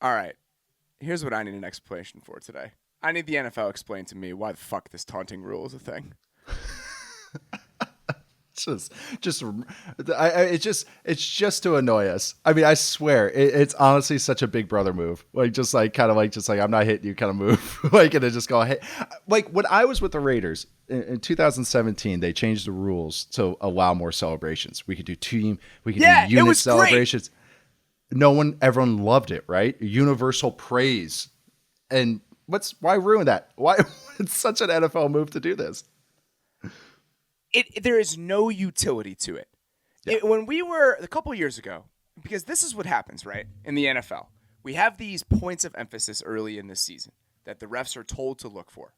All right. Here's what I need an explanation for today. I need the NFL explain to me why the fuck this taunting rule is a thing. It's just to annoy us. I mean, I swear, it's honestly such a Big Brother move. I'm not hitting you kind of move. And they just go, hey, like when I was with the Raiders in 2017, they changed the rules to allow more celebrations. We could do do unit celebrations. Great. Everyone loved it, right? Universal praise. And why ruin that? Why? It's such an NFL move to do this. There is no utility to it. Yeah. When we were a couple years ago, because this is what happens, right? In the NFL, we have these points of emphasis early in the season that the refs are told to look for.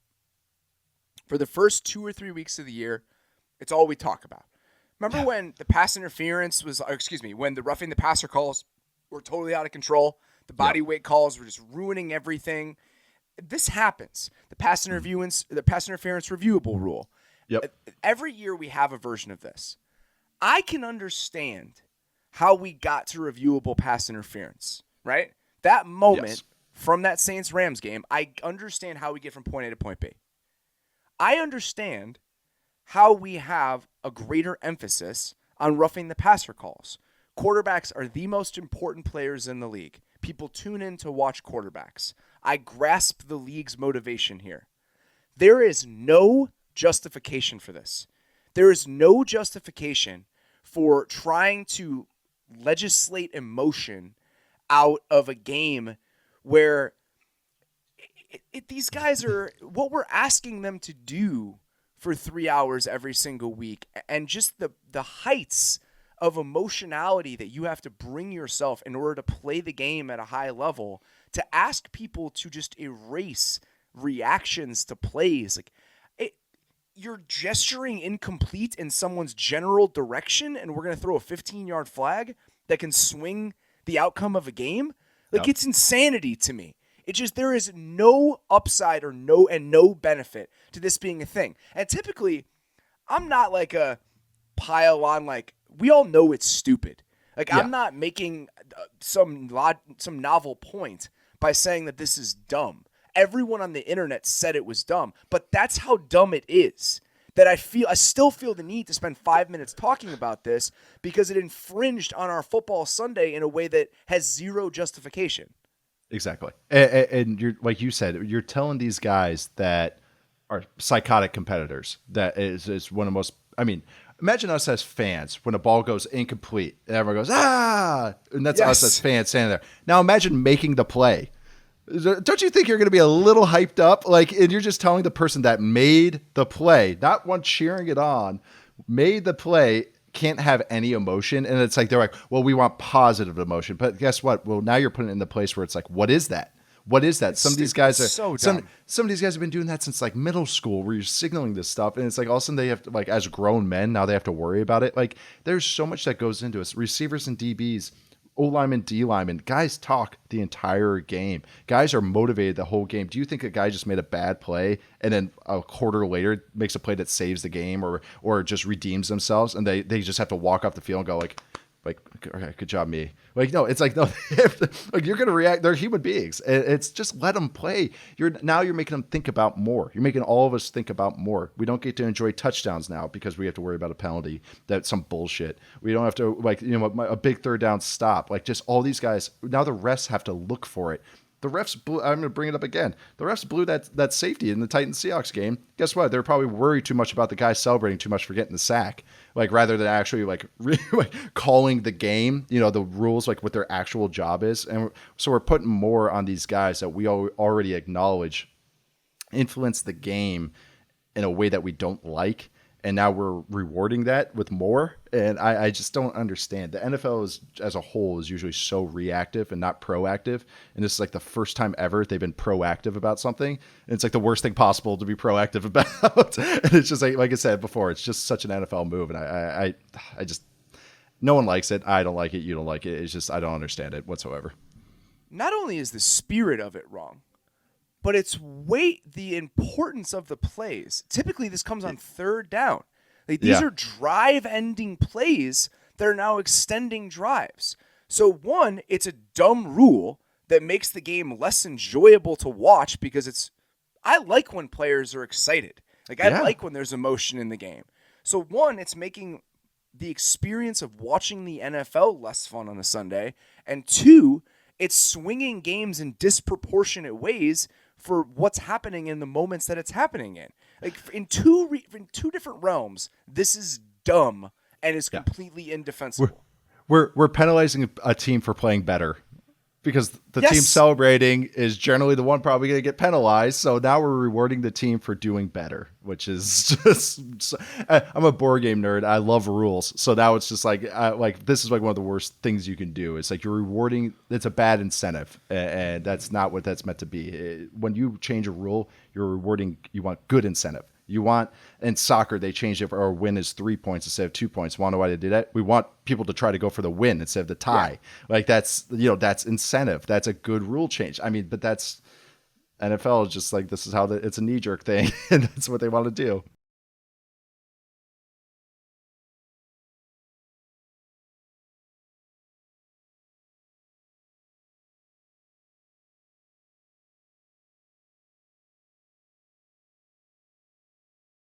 For the first 2 or 3 weeks of the year, it's all we talk about. Remember when the pass interference when the roughing the passer calls were totally out of control? The body weight calls were just ruining everything. This happens. The pass interference reviewable rule. Yep. Every year we have a version of this. I can understand how we got to reviewable pass interference, right? That moment from that Saints-Rams game, I understand how we get from point A to point B. I understand how we have a greater emphasis on roughing the passer calls. Quarterbacks are the most important players in the league. People tune in to watch quarterbacks. I grasp the league's motivation here. There is no justification for this. There is no justification for trying to legislate emotion out of a game where these guys are what we're asking them to do for 3 hours every single week, and just the heights of emotionality that you have to bring yourself in order to play the game at a high level, to ask people to just erase reactions to plays. You're gesturing incomplete in someone's general direction, and we're going to throw a 15-yard flag that can swing the outcome of a game? It's insanity to me. It's just there is no upside or no benefit to this being a thing. And typically, I'm not like a pile on, we all know it's stupid. I'm not making some novel point by saying that this is dumb. Everyone on the internet said it was dumb, but that's how dumb it is. That I still feel the need to spend 5 minutes talking about this because it infringed on our football Sunday in a way that has zero justification. Exactly. And you're, like you said, you're telling these guys that are psychotic competitors. That is one of the most, imagine us as fans when a ball goes incomplete and everyone goes, ah, and that's us as fans standing there. Now imagine making the play. Don't you think you're going to be a little hyped up? And you're just telling the person that made the play, not one cheering it on, made the play, can't have any emotion. And it's they're like, well, we want positive emotion. But guess what? Well, now you're putting it in the place where it's like, what is that? What is that? Some of these guys are so dumb. Some of these guys have been doing that since middle school, where you're signaling this stuff, and it's all of a sudden they have to, as grown men, now they have to worry about it. There's so much that goes into it. Receivers and DBs, O lineman, D lineman, guys talk the entire game. Guys are motivated the whole game. Do you think a guy just made a bad play and then a quarter later makes a play that saves the game or just redeems themselves, and they just have to walk off the field and go okay, good job, me. No, it's no, you're going to react. They're human beings. It's just let them play. You're making them think about more. You're making all of us think about more. We don't get to enjoy touchdowns now because we have to worry about a penalty. That's some bullshit. We don't have to, a big third down stop. Just all these guys, now the refs have to look for it. The refs blew, I'm going to bring it up again. The refs blew that safety in the Titans-Seahawks game. Guess what? They're probably worried too much about the guy celebrating too much for getting the sack. Rather than actually really calling the game, the rules, what their actual job is. And so we're putting more on these guys that we already acknowledge influence the game in a way that we don't like. And now we're rewarding that with more. And I just don't understand. The NFL as a whole is usually so reactive and not proactive. And this is the first time ever they've been proactive about something. And it's the worst thing possible to be proactive about. And it's just like I said before, it's just such an NFL move. And I just, no one likes it. I don't like it. You don't like it. It's just, I don't understand it whatsoever. Not only is the spirit of it wrong, but it's the importance of the plays. Typically, this comes on third down. These are drive-ending plays that are now extending drives. So, one, it's a dumb rule that makes the game less enjoyable to watch because I like when players are excited. Like I like when there's emotion in the game. So one, it's making the experience of watching the NFL less fun on a Sunday, and two, it's swinging games in disproportionate ways for what's happening in the moments that it's happening in. Like in two different realms, this is dumb and is completely indefensible. We're penalizing a team for playing better because the team celebrating is generally the one probably going to get penalized. So now we're rewarding the team for doing better, which is just. I'm a board game nerd. I love rules. So now it's just like this is like one of the worst things you can do. It's like you're rewarding. It's a bad incentive, and that's not what that's meant to be. When you change a rule, you're rewarding. You want good incentive. You want, in soccer, they changed it for our win is 3 points instead of 2 points. Want to know why they did that? We want people to try to go for the win instead of the tie. Yeah. Like that's incentive. That's a good rule change. I mean, but that's NFL is just like, this is how it's a knee jerk thing. And that's what they want to do.